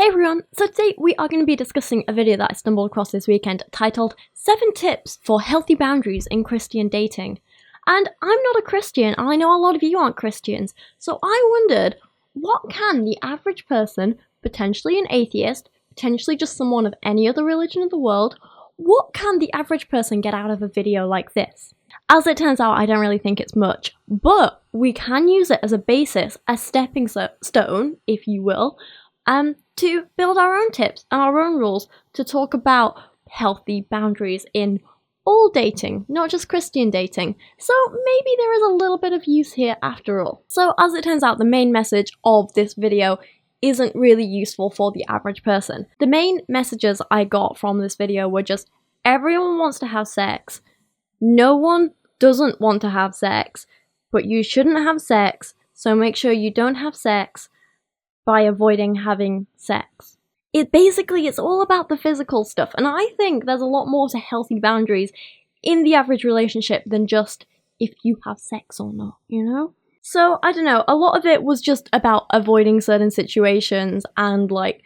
Hey everyone, so today we are going to be discussing a video that I stumbled across this weekend titled 7 Tips for Healthy Boundaries in Christian Dating. And I'm not a Christian, and I know a lot of you aren't Christians, so I wondered, what can the average person, potentially an atheist, potentially just someone of any other religion in the world, what can the average person get out of a video like this? As it turns out, I don't really think it's much, but we can use it as a basis, a stepping stone, if you will, to build our own tips and our own rules to talk about healthy boundaries in all dating, not just Christian dating. So maybe there is a little bit of use here after all. So as it turns out, the main message of this video isn't really useful for the average person. The main messages I got from this video were just, everyone wants to have sex. No one doesn't want to have sex, but you shouldn't have sex, so make sure you don't have sex by avoiding having sex. It's all about the physical stuff, and I think there's a lot more to healthy boundaries in the average relationship than just if you have sex or not, you know? So, I don't know, a lot of it was just about avoiding certain situations and, like,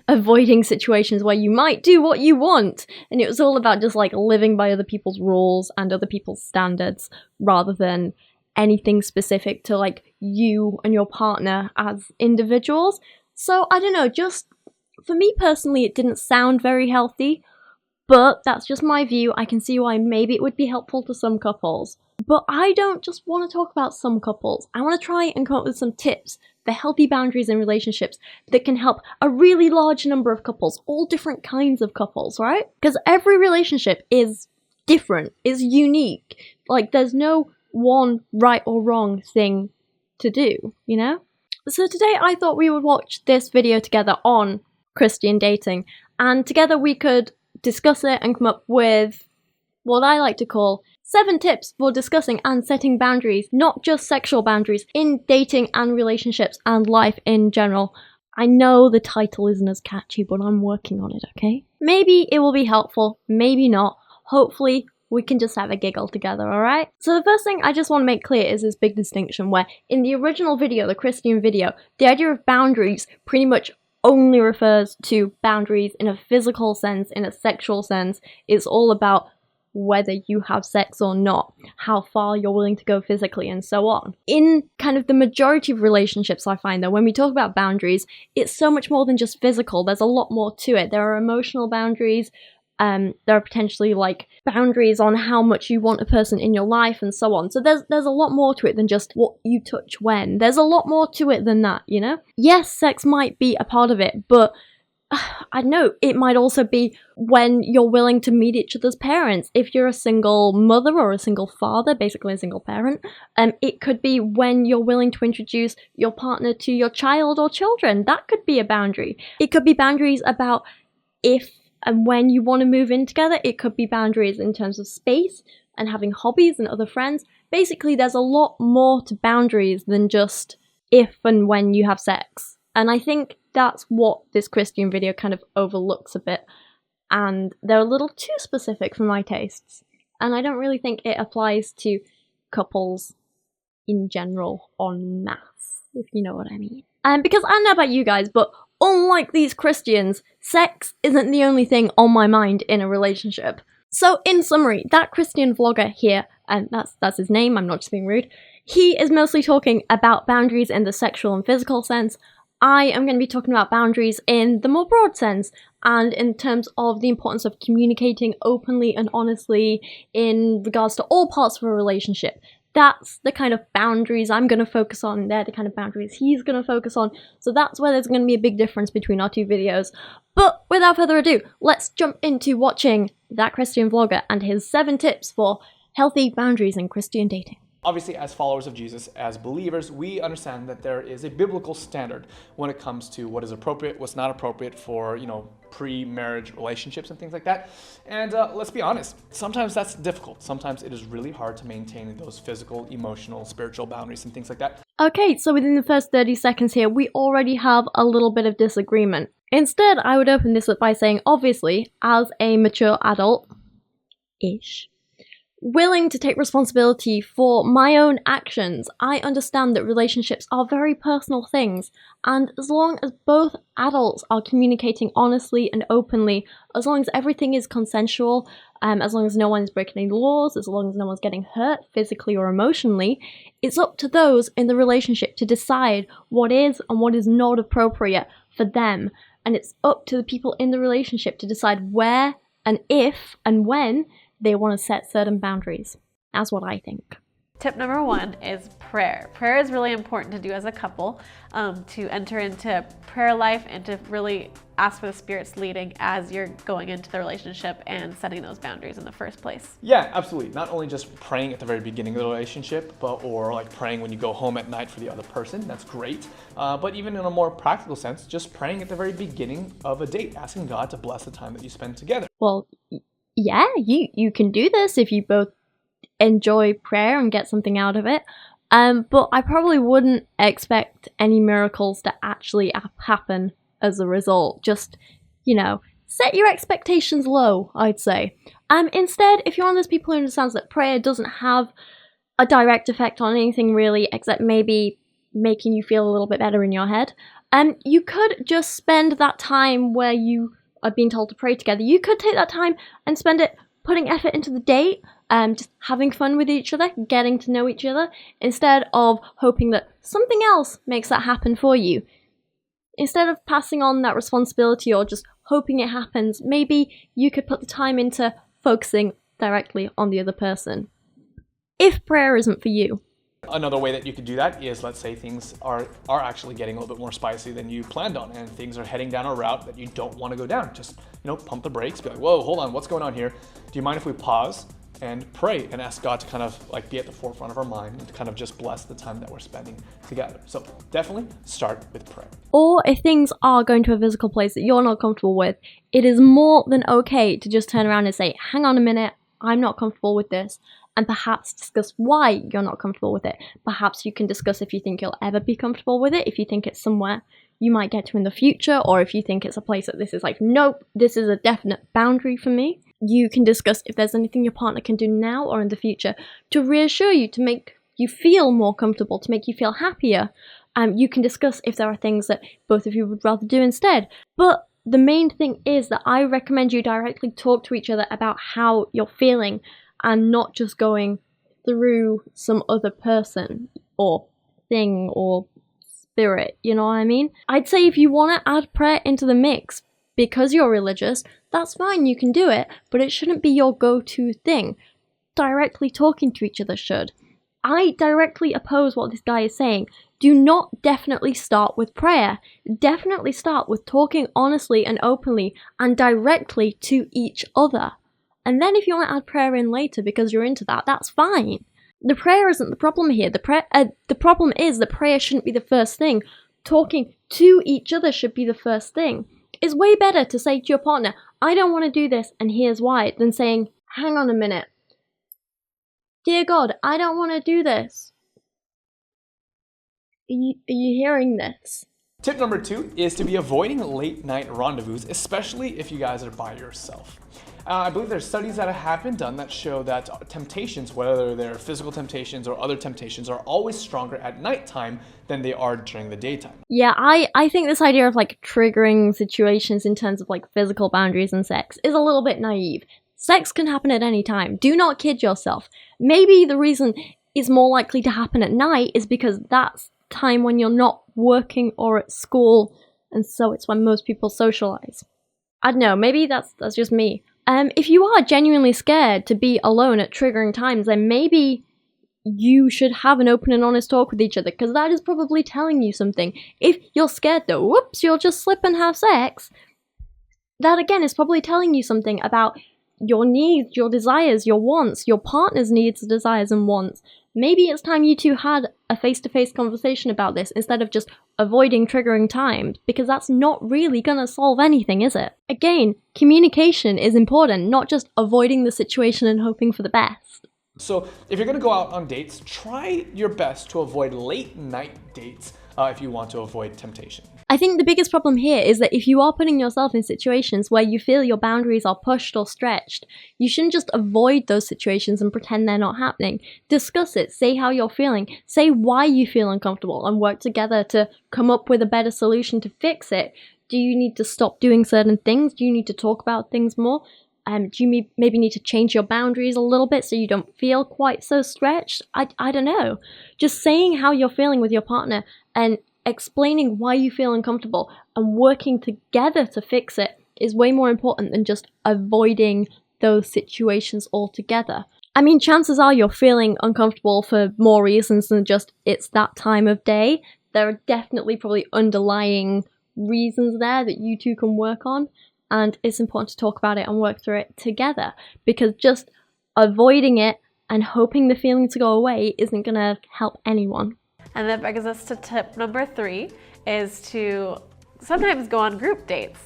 avoiding situations where you might do what you want, and it was all about just, like, living by other people's rules and other people's standards rather than anything specific to, like, you and your partner as individuals. So, I don't know, just for me personally, it didn't sound very healthy, but that's just my view. I can see why maybe it would be helpful to some couples. But I don't just want to talk about some couples. I want to try and come up with some tips for healthy boundaries in relationships that can help a really large number of couples, all different kinds of couples, right? Because every relationship is different, is unique. Like, there's no one right or wrong thing to do, you know? So today I thought we would watch this video together on Christian dating, and together we could discuss it and come up with what I like to call 7 tips for discussing and setting boundaries, not just sexual boundaries, in dating and relationships and life in general. I know the title isn't as catchy, but I'm working on it, okay? Maybe it will be helpful, maybe not. Hopefully we can just have a giggle together, alright? So the first thing I just want to make clear is this big distinction where in the original video, the Christian video, the idea of boundaries pretty much only refers to boundaries in a physical sense, in a sexual sense. It's all about whether you have sex or not, how far you're willing to go physically, and so on. In kind of the majority of relationships, I find that when we talk about boundaries, it's so much more than just physical. There's a lot more to it. There are emotional boundaries, there are potentially like boundaries on how much you want a person in your life and so on. So there's a lot more to it than just what you touch when. There's a lot more to it than that, you know? Yes, sex might be a part of it, but I don't know, it might also be when you're willing to meet each other's parents. If you're a single mother or a single father, basically a single parent, it could be when you're willing to introduce your partner to your child or children. That could be a boundary. It could be boundaries about if and when you want to move in together. It could be boundaries in terms of space and having hobbies and other friends. Basically, there's a lot more to boundaries than just if and when you have sex. And I think that's what this Christian video kind of overlooks a bit. And they're a little too specific for my tastes. And I don't really think it applies to couples in general en masse, if you know what I mean. Because I don't know about you guys, but unlike these Christians, sex isn't the only thing on my mind in a relationship. So in summary, that Christian vlogger here, and that's his name, I'm not just being rude, he is mostly talking about boundaries in the sexual and physical sense. I am going to be talking about boundaries in the more broad sense, and in terms of the importance of communicating openly and honestly in regards to all parts of a relationship. That's the kind of boundaries I'm going to focus on. They're the kind of boundaries he's going to focus on. So that's where there's going to be a big difference between our two videos. But without further ado, let's jump into watching that Christian vlogger and his 7 tips for healthy boundaries in Christian dating. Obviously, as followers of Jesus, as believers, we understand that there is a biblical standard when it comes to what is appropriate, what's not appropriate for, pre-marriage relationships and things like that. And let's be honest, sometimes that's difficult. Sometimes it is really hard to maintain those physical, emotional, spiritual boundaries and things like that. Okay, so within the first 30 seconds here, we already have a little bit of disagreement. Instead, I would open this up by saying, obviously, as a mature adult-ish, willing to take responsibility for my own actions. I understand that relationships are very personal things, and as long as both adults are communicating honestly and openly, as long as everything is consensual, as long as no one's breaking any laws, as long as no one's getting hurt physically or emotionally, it's up to those in the relationship to decide what is and what is not appropriate for them. And it's up to the people in the relationship to decide where and if and when they want to set certain boundaries. That's what I think. Tip number 1 is prayer. Prayer is really important to do as a couple, to enter into prayer life and to really ask for the Spirit's leading as you're going into the relationship and setting those boundaries in the first place. Yeah, absolutely. Not only just praying at the very beginning of the relationship, or like praying when you go home at night for the other person. That's great. But even in a more practical sense, just praying at the very beginning of a date, asking God to bless the time that you spend together. Well, yeah, you can do this if you both enjoy prayer and get something out of it. But I probably wouldn't expect any miracles to actually happen as a result. Just, set your expectations low, I'd say. Instead, if you're one of those people who understands that prayer doesn't have a direct effect on anything really, except maybe making you feel a little bit better in your head, you could just spend that time where you are being told to pray together. You could take that time and spend it putting effort into the date, just having fun with each other, getting to know each other, instead of hoping that something else makes that happen for you. Instead of passing on that responsibility or just hoping it happens, maybe you could put the time into focusing directly on the other person. If prayer isn't for you. Another way that you could do that is, let's say things are actually getting a little bit more spicy than you planned on, and things are heading down a route that you don't want to go down. Just, pump the brakes, be like, whoa, hold on, what's going on here? Do you mind if we pause and pray and ask God to kind of like be at the forefront of our mind and to kind of just bless the time that we're spending together? So definitely start with prayer. Or if things are going to a physical place that you're not comfortable with, it is more than okay to just turn around and say, hang on a minute, I'm not comfortable with this. And perhaps discuss why you're not comfortable with it. Perhaps you can discuss if you think you'll ever be comfortable with it, if you think it's somewhere you might get to in the future, or if you think it's a place that this is like, nope, this is a definite boundary for me. You can discuss if there's anything your partner can do now or in the future to reassure you, to make you feel more comfortable, to make you feel happier. You can discuss if there are things that both of you would rather do instead. But the main thing is that I recommend you directly talk to each other about how you're feeling, and not just going through some other person or thing or spirit, you know what I mean? I'd say if you want to add prayer into the mix because you're religious, that's fine, you can do it, but it shouldn't be your go-to thing. Directly talking to each other should. I directly oppose what this guy is saying. Do not definitely start with prayer. Definitely start with talking honestly and openly and directly to each other. And then if you want to add prayer in later because you're into that, that's fine. The prayer isn't the problem here. The problem is that prayer shouldn't be the first thing. Talking to each other should be the first thing. It's way better to say to your partner, I don't want to do this and here's why, than saying, hang on a minute. Dear God, I don't want to do this. Are you hearing this? Tip number 2 is to be avoiding late night rendezvous, especially if you guys are by yourself. I believe there's studies that have been done that show that temptations, whether they're physical temptations or other temptations, are always stronger at nighttime than they are during the daytime. Yeah, I think this idea of like triggering situations in terms of like physical boundaries and sex is a little bit naive. Sex can happen at any time. Do not kid yourself. Maybe the reason it's more likely to happen at night is because that's time when you're not working or at school, and so it's when most people socialize. I don't know, maybe that's just me. If you are genuinely scared to be alone at triggering times, then maybe you should have an open and honest talk with each other, because that is probably telling you something. If you're scared that, whoops, you'll just slip and have sex, that again is probably telling you something about your needs, your desires, your wants, your partner's needs, desires, and wants. Maybe it's time you two had a face-to-face conversation about this instead of just avoiding triggering times, because that's not really gonna solve anything, is it? Again, communication is important, not just avoiding the situation and hoping for the best. So if you're gonna go out on dates, try your best to avoid late night dates if you want to avoid temptation. I think the biggest problem here is that if you are putting yourself in situations where you feel your boundaries are pushed or stretched, you shouldn't just avoid those situations and pretend they're not happening. Discuss it, say how you're feeling, say why you feel uncomfortable, and work together to come up with a better solution to fix it. Do you need to stop doing certain things? Do you need to talk about things more? Do you maybe need to change your boundaries a little bit so you don't feel quite so stretched? I don't know. Just saying how you're feeling with your partner and explaining why you feel uncomfortable and working together to fix it is way more important than just avoiding those situations altogether. I mean, chances are you're feeling uncomfortable for more reasons than just it's that time of day. There are definitely probably underlying reasons there that you two can work on, and it's important to talk about it and work through it together, because just avoiding it and hoping the feeling to go away isn't going to help anyone. And that brings us to tip number 3, is to sometimes go on group dates.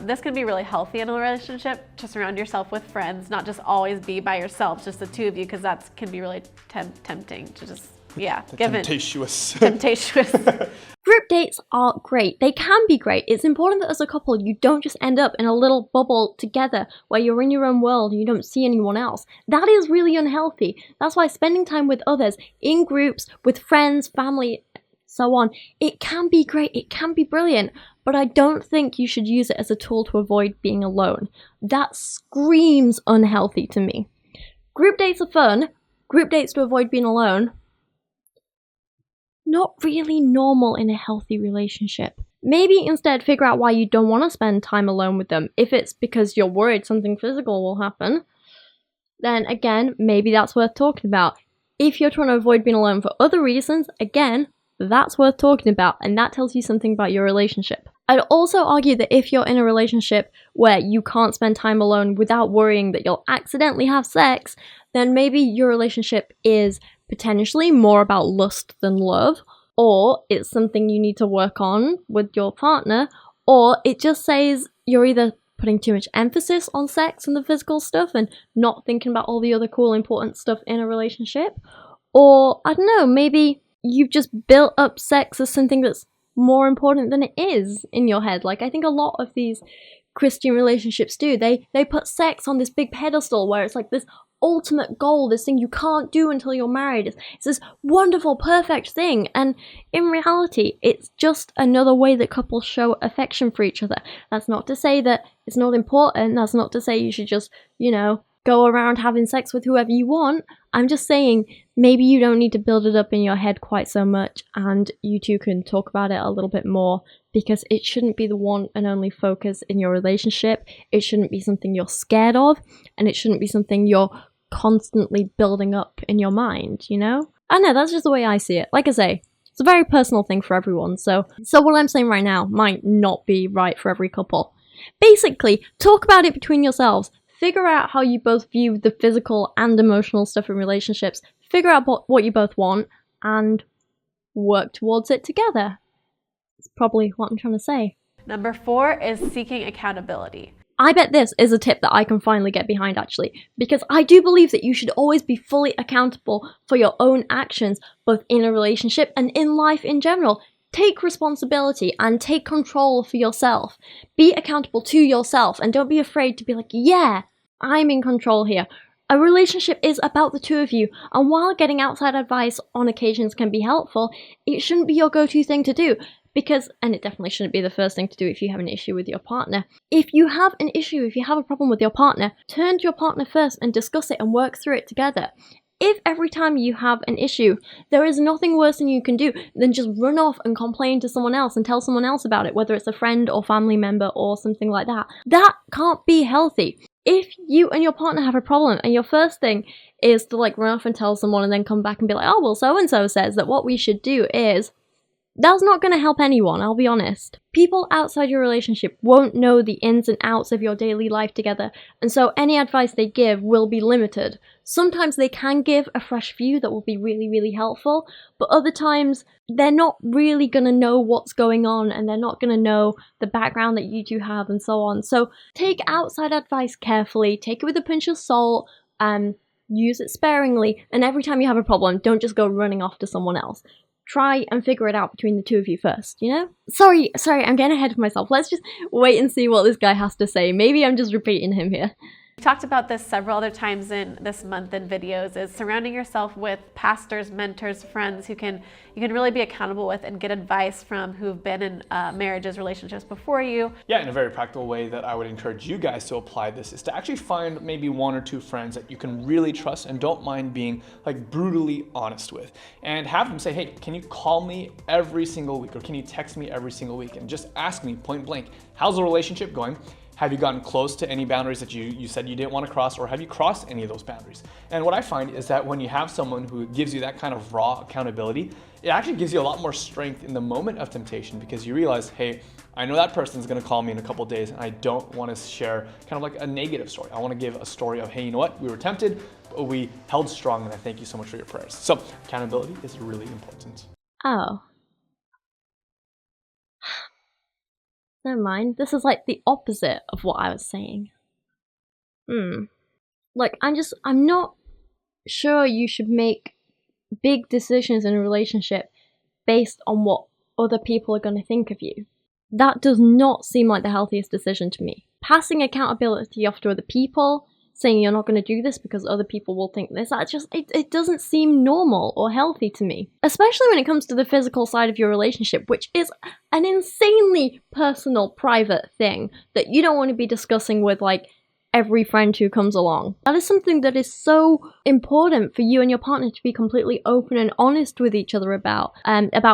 This can be really healthy in a relationship, to surround yourself with friends, not just always be by yourself, just the two of you, because that can be really tempting to just, Temptatious. Temptatious. Group dates are great. They can be great. It's important that as a couple, you don't just end up in a little bubble together where you're in your own world and you don't see anyone else. That is really unhealthy. That's why spending time with others, in groups, with friends, family, so on, it can be great. It can be brilliant. But I don't think you should use it as a tool to avoid being alone. That screams unhealthy to me. Group dates are fun. Group dates to avoid being alone, not really normal in a healthy relationship. Maybe instead figure out why you don't want to spend time alone with them. If it's because you're worried something physical will happen, then again, maybe that's worth talking about. If you're trying to avoid being alone for other reasons, again, that's worth talking about, and that tells you something about your relationship. I'd also argue that if you're in a relationship where you can't spend time alone without worrying that you'll accidentally have sex, then maybe your relationship is potentially more about lust than love, or it's something you need to work on with your partner, or it just says you're either putting too much emphasis on sex and the physical stuff and not thinking about all the other cool, important stuff in a relationship, or, I don't know, maybe you've just built up sex as something that's more important than it is in your head. Like, I think a lot of these Christian relationships do. They put sex on this big pedestal where it's like this ultimate goal, this thing you can't do until you're married. It's this wonderful, perfect thing. And in reality, it's just another way that couples show affection for each other. That's not to say that it's not important. That's not to say you should just, go around having sex with whoever you want. I'm just saying maybe you don't need to build it up in your head quite so much, and you two can talk about it a little bit more, because it shouldn't be the one and only focus in your relationship. It shouldn't be something you're scared of, and it shouldn't be something you're constantly building up in your mind, I know, that's just the way I see it. Like I say, it's a very personal thing for everyone, so what I'm saying right now might not be right for every couple. Basically, talk about it between yourselves. Figure out how you both view the physical and emotional stuff in relationships. Figure out what you both want and work towards it together. That's probably what I'm trying to say. Number 4 is seeking accountability. I bet this is a tip that I can finally get behind, actually, because I do believe that you should always be fully accountable for your own actions, both in a relationship and in life in general. Take responsibility and take control for yourself. Be accountable to yourself, and don't be afraid to be like, yeah, I'm in control here. A relationship is about the two of you, and while getting outside advice on occasions can be helpful, it shouldn't be your go-to thing to do. And it definitely shouldn't be the first thing to do if you have an issue with your partner. If you have an issue, if you have a problem with your partner, turn to your partner first and discuss it and work through it together. If every time you have an issue, there is nothing worse than you can do than just run off and complain to someone else and tell someone else about it, whether it's a friend or family member or something like that, that can't be healthy. If you and your partner have a problem and your first thing is to run off and tell someone and then come back and be like, oh, well, so-and-so says that what we should do is, that's not going to help anyone, I'll be honest. People outside your relationship won't know the ins and outs of your daily life together, and so any advice they give will be limited. Sometimes they can give a fresh view that will be really, really helpful, but other times they're not really going to know what's going on, and they're not going to know the background that you two have and so on. So take outside advice carefully, take it with a pinch of salt, use it sparingly, and every time you have a problem, don't just go running off to someone else. try and figure it out between the two of you first, you know? Sorry, I'm getting ahead of myself. Let's just wait and see what this guy has to say. Maybe I'm just repeating him here. We talked about this several other times in this month in videos, is surrounding yourself with pastors, mentors, friends who you can really be accountable with and get advice from, who've been in marriages, relationships before you. Yeah, in a very practical way that I would encourage you guys to apply this is to actually find maybe 1 or 2 friends that you can really trust and don't mind being like brutally honest with, and have them say, hey, can you call me every single week, or can you text me every single week, and just ask me point blank, how's the relationship going? Have you gotten close to any boundaries that you said you didn't want to cross, or have you crossed any of those boundaries? And what I find is that when you have someone who gives you that kind of raw accountability, it actually gives you a lot more strength in the moment of temptation, because you realize, hey, I know that person's going to call me in a couple days, and I don't want to share kind of like a negative story. I want to give a story of, hey, you know what? We were tempted, but we held strong, and I thank you so much for your prayers. So accountability is really important. Oh. Never mind. This is like the opposite of what I was saying. Like, I'm not sure you should make big decisions in a relationship based on what other people are going to think of you. That does not seem like the healthiest decision to me. Passing accountability off to other people, saying you're not going to do this because other people will think this, it doesn't seem normal or healthy to me. Especially when it comes to the physical side of your relationship, which is an insanely personal, private thing that you don't want to be discussing with, like, every friend who comes along. That is something that is so important for you and your partner to be completely open and honest with each other about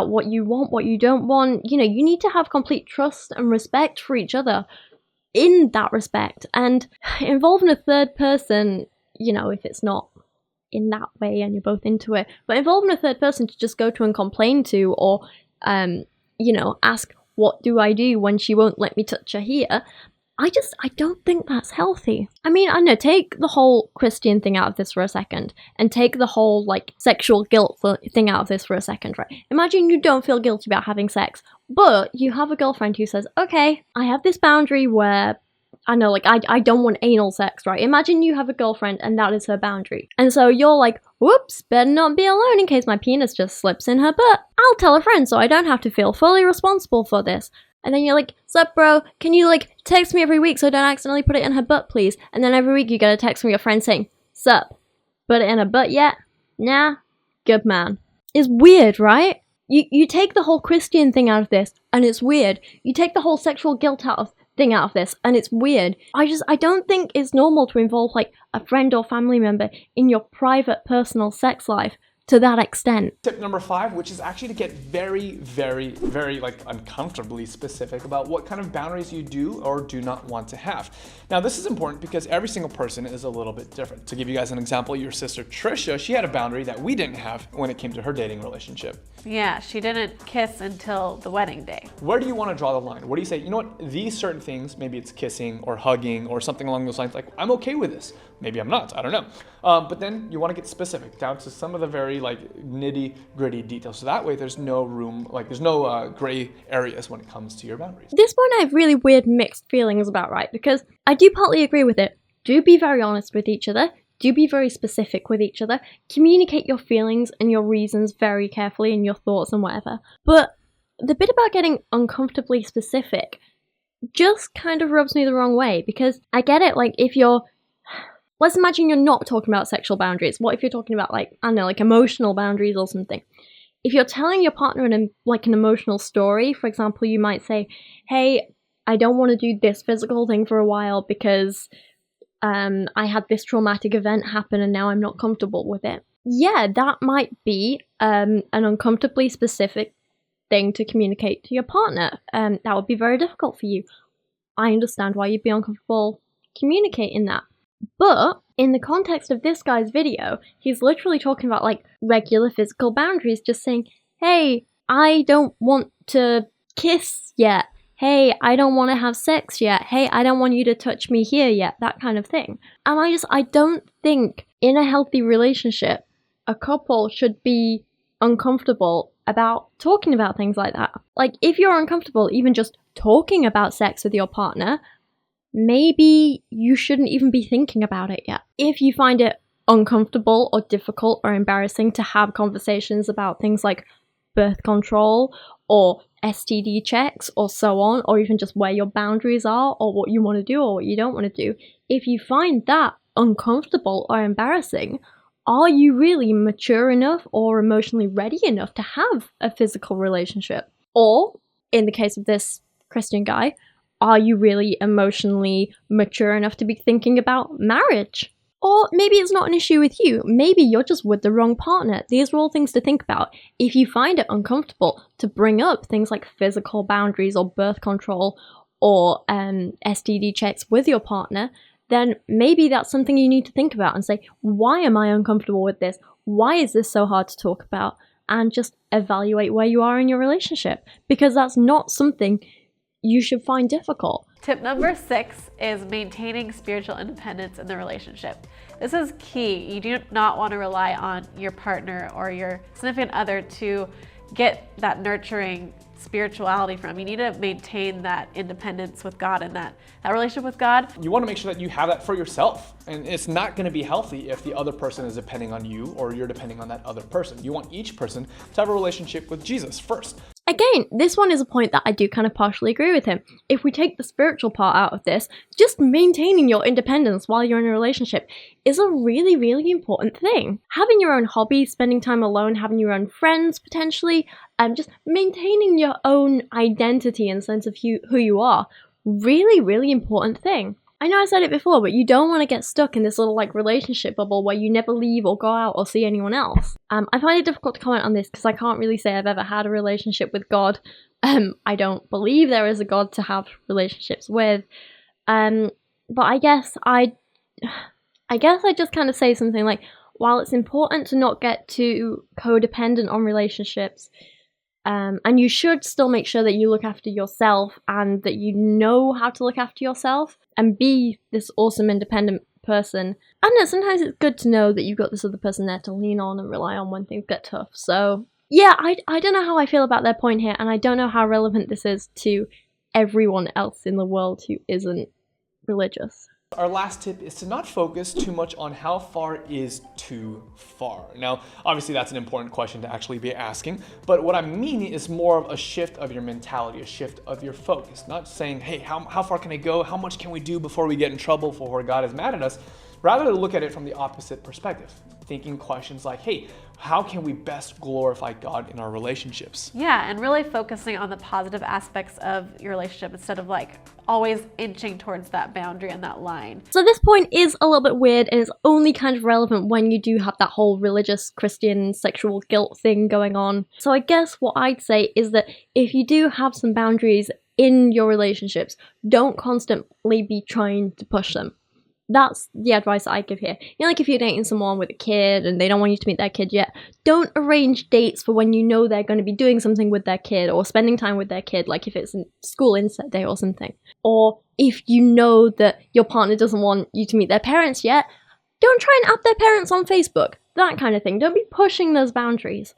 what you want, what you don't want. You know, you need to have complete trust and respect for each other in that respect, and involving a third person, you know, if it's not in that way and you're both into it, but involving a third person to just go to and complain to, or you know, ask, what do I do when she won't let me touch her here? I don't think that's healthy. I mean, I don't know, take the whole Christian thing out of this for a second, and take the whole, like, sexual guilt thing out of this for a second, right? Imagine you don't feel guilty about having sex, but you have a girlfriend who says, okay, I have this boundary where, I know, like, I don't want anal sex, right? Imagine you have a girlfriend and that is her boundary. And so you're like, whoops, better not be alone in case my penis just slips in her butt. I'll tell a friend so I don't have to feel fully responsible for this. And then you're like, sup bro, can you like text me every week so I don't accidentally put it in her butt, please? And then every week you get a text from your friend saying, sup, put it in her butt yet? Nah, good man. It's weird, right? You take the whole Christian thing out of this, and it's weird. You take the whole sexual guilt thing out of this, and it's weird. I don't think it's normal to involve, like, a friend or family member in your private, personal sex life to that extent. Tip number 5, which is actually to get very, very, very, like, uncomfortably specific about what kind of boundaries you do or do not want to have. Now, this is important because every single person is a little bit different. To give you guys an example, your sister Trisha, she had a boundary that we didn't have when it came to her dating relationship. Yeah, she didn't kiss until the wedding day. Where do you want to draw the line? What do you say, you know what, these certain things, maybe it's kissing or hugging or something along those lines, like, I'm okay with this. Maybe I'm not, I don't know. But then you want to get specific down to some of the very, like, nitty gritty details. So that way there's no room, like, there's no gray areas when it comes to your boundaries. This one I have really weird mixed feelings about, right? Because I do partly agree with it. Do be very honest with each other. Do be very specific with each other. Communicate your feelings and your reasons very carefully and your thoughts and whatever. But the bit about getting uncomfortably specific just kind of rubs me the wrong way, because I get it, like, if you're... Let's imagine you're not talking about sexual boundaries. What if you're talking about, like, I don't know, like emotional boundaries or something? If you're telling your partner an emotional story, for example, you might say, hey, I don't want to do this physical thing for a while because I had this traumatic event happen and now I'm not comfortable with it. Yeah, that might be an uncomfortably specific thing to communicate to your partner. That would be very difficult for you. I understand why you'd be uncomfortable communicating that. But in the context of this guy's video, he's literally talking about, like, regular physical boundaries, just saying, hey, I don't want to kiss yet. Hey, I don't want to have sex yet. Hey, I don't want you to touch me here yet. That kind of thing. And I don't think in a healthy relationship, a couple should be uncomfortable about talking about things like that. Like, if you're uncomfortable even just talking about sex with your partner, maybe you shouldn't even be thinking about it yet. If you find it uncomfortable or difficult or embarrassing to have conversations about things like birth control or STD checks or so on, or even just where your boundaries are or what you want to do or what you don't want to do, if you find that uncomfortable or embarrassing, are you really mature enough or emotionally ready enough to have a physical relationship? Or, in the case of this Christian guy, are you really emotionally mature enough to be thinking about marriage? Or maybe it's not an issue with you. Maybe you're just with the wrong partner. These are all things to think about. If you find it uncomfortable to bring up things like physical boundaries or birth control or STD checks with your partner, then maybe that's something you need to think about and say, why am I uncomfortable with this? Why is this so hard to talk about? And just evaluate where you are in your relationship, because that's not something you should find difficult. Tip number 6 is maintaining spiritual independence in the relationship. This is key. You do not want to rely on your partner or your significant other to get that nurturing spirituality from. You need to maintain that independence with God and that relationship with God. You want to make sure that you have that for yourself. And it's not going to be healthy if the other person is depending on you or you're depending on that other person. You want each person to have a relationship with Jesus first. Again, this one is a point that I do kind of partially agree with him. If we take the spiritual part out of this, just maintaining your independence while you're in a relationship is a really, really important thing. Having your own hobby, spending time alone, having your own friends potentially, just maintaining your own identity and sense of who you are, really, really important thing. I know I said it before, but you don't want to get stuck in this little relationship bubble where you never leave or go out or see anyone else. I find it difficult to comment on this because I can't really say I've ever had a relationship with God. I don't believe there is a God to have relationships with. But I guess I just kind of say something like, while it's important to not get too codependent on relationships, and you should still make sure that you look after yourself and that you know how to look after yourself and be this awesome independent person. I don't know, sometimes it's good to know that you've got this other person there to lean on and rely on when things get tough. So yeah, I don't know how I feel about their point here, and I don't know how relevant this is to everyone else in the world who isn't religious. Our last tip is to not focus too much on how far is too far. Now, obviously that's an important question to actually be asking, but what I mean is more of a shift of your mentality, a shift of your focus. Not saying, hey, how far can I go? How much can we do before we get in trouble for where God is mad at us? Rather to look at it from the opposite perspective, thinking questions like, hey, how can we best glorify God in our relationships? Yeah, and really focusing on the positive aspects of your relationship instead of always inching towards that boundary and that line. So this point is a little bit weird, and it's only kind of relevant when you do have that whole religious Christian sexual guilt thing going on. So I guess what I'd say is that if you do have some boundaries in your relationships, don't constantly be trying to push them. That's the advice I give here. If you're dating someone with a kid and they don't want you to meet their kid yet, don't arrange dates for when you know they're going to be doing something with their kid or spending time with their kid, like if it's a school inset day or something. Or if you know that your partner doesn't want you to meet their parents yet, don't try and add their parents on Facebook. That kind of thing. Don't be pushing those boundaries.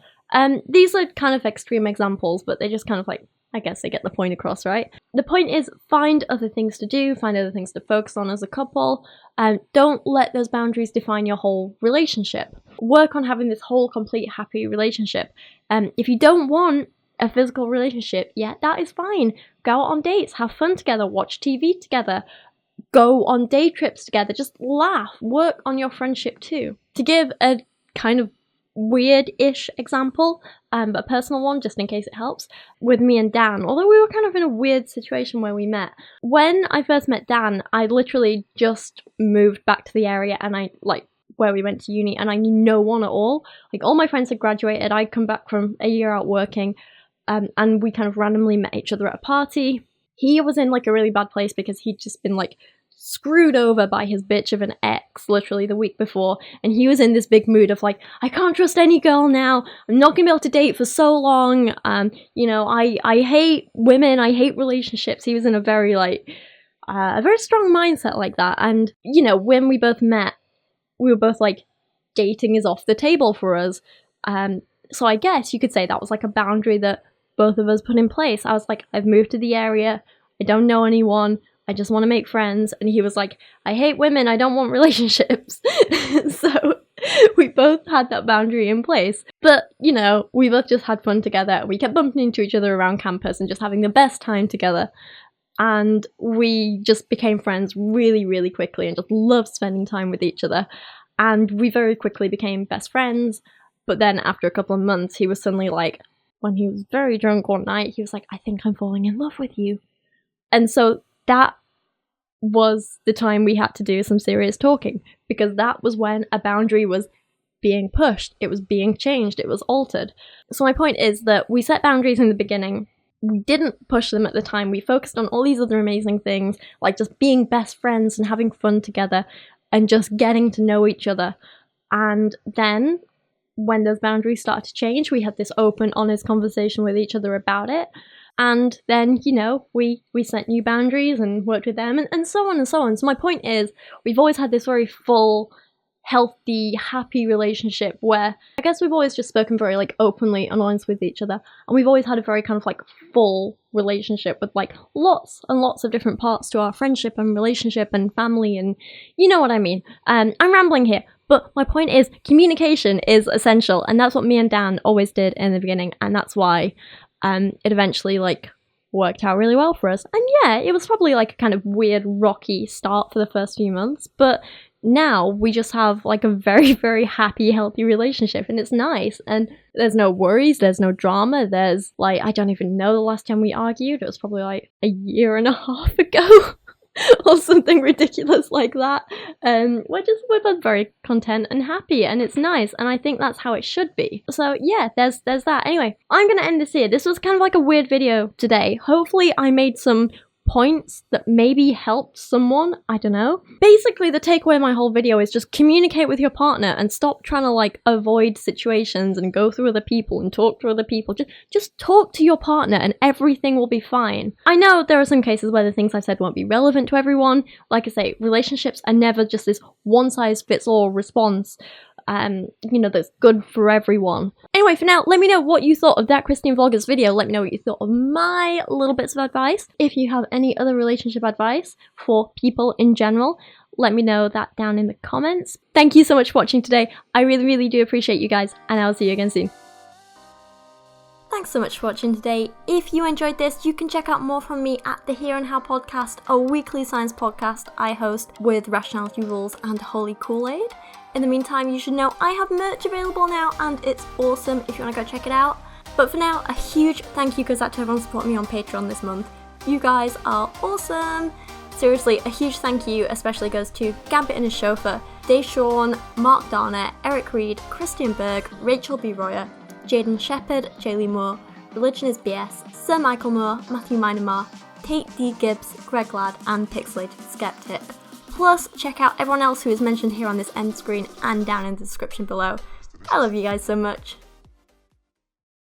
These are kind of extreme examples, but they just kind of I guess they get the point across, right? The point is, find other things to do, find other things to focus on as a couple, and don't let those boundaries define your whole relationship. Work on having this whole, complete, happy relationship. If you don't want a physical relationship yet, that is fine. Go out on dates, have fun together, watch TV together, go on day trips together, just laugh, work on your friendship too. To give a kind of weird-ish example, but a personal one just in case it helps, with me and Dan, although we were kind of in a weird situation where we met. When I first met Dan, I literally just moved back to the area and where we went to uni, and I knew no one at all. All my friends had graduated, I'd come back from a year out working, and we kind of randomly met each other at a party. He was in a really bad place because he'd just been screwed over by his bitch of an ex literally the week before, and he was in this big mood of I can't trust any girl now, I'm not gonna be able to date for so long, I hate women, I hate relationships. He was in a very a very strong mindset like that, and when we both met, we were both dating is off the table for us, so I guess you could say that was a boundary that both of us put in place. I was I've moved to the area, I don't know anyone, I just want to make friends. And he was I hate women, I don't want relationships. So we both had that boundary in place. But, you know, we both just had fun together. We kept bumping into each other around campus and just having the best time together. And we just became friends really, really quickly and just loved spending time with each other. And we very quickly became best friends. But then after a couple of months, he was suddenly like, when he was very drunk one night, he was like, I think I'm falling in love with you. And so that was the time we had to do some serious talking, because that was when a boundary was being pushed, it was being changed, it was altered. So my point is that we set boundaries in the beginning. We didn't push them at the time. We focused on all these other amazing things, like just being best friends and having fun together and just getting to know each other. And then when those boundaries started to change, we had this open, honest conversation with each other about it. And then, you know, we set new boundaries and worked with them and so on and so on. So my point is, we've always had this very full, healthy, happy relationship where I guess we've always just spoken very like openly and honest with each other. And we've always had a very kind of like full relationship with like lots and lots of different parts to our friendship and relationship and family, and you know what I mean. I'm rambling here. But my point is, communication is essential, and that's what me and Dan always did in the beginning, and that's why it eventually like worked out really well for us. And yeah, it was probably like a kind of weird, rocky start for the first few months, but now we just have like a very, very happy, healthy relationship, and it's nice. And there's no worries, there's no drama, there's like, I don't even know the last time we argued. It was probably like a year and a half ago. Or something ridiculous like that. We're both very content and happy, and it's nice, and I think that's how it should be. So yeah, there's that. Anyway, I'm gonna end this here. This was kind of like a weird video today. Hopefully I made some points that maybe helped someone, I don't know. Basically, the takeaway of my whole video is just communicate with your partner and stop trying to like avoid situations and go through other people and talk to other people. Just talk to your partner and everything will be fine. I know there are some cases where the things I've said won't be relevant to everyone. Like I say, relationships are never just this one-size-fits-all response. You know, that's good for everyone. Anyway, for now, let me know what you thought of that Christian Vloggers video. Let me know what you thought of my little bits of advice. If you have any other relationship advice for people in general, let me know that down in the comments. Thank you so much for watching today. I really, really do appreciate you guys, and I'll see you again soon. Thanks so much for watching today. If you enjoyed this, you can check out more from me at the Here and How podcast, a weekly science podcast I host with Rationality Rules and Holy Kool-Aid. In the meantime, you should know I have merch available now, and it's awesome if you want to go check it out. But for now, a huge thank you goes out to everyone supporting me on Patreon this month. You guys are awesome. Seriously, a huge thank you especially goes to Gambit and his Chauffeur, Deshauwn, Mark Dauner, Eric Reed, Christian Berg, Rachel B. Royer, Jadeon Sheppard, Jaylee Moore, Religion is BS, Sir Michael Moore, Matthew Meinema, Tate D, Gibbs, Greg Ladd, and Pixelated Skeptic. Plus, check out everyone else who is mentioned here on this end screen and down in the description below. I love you guys so much.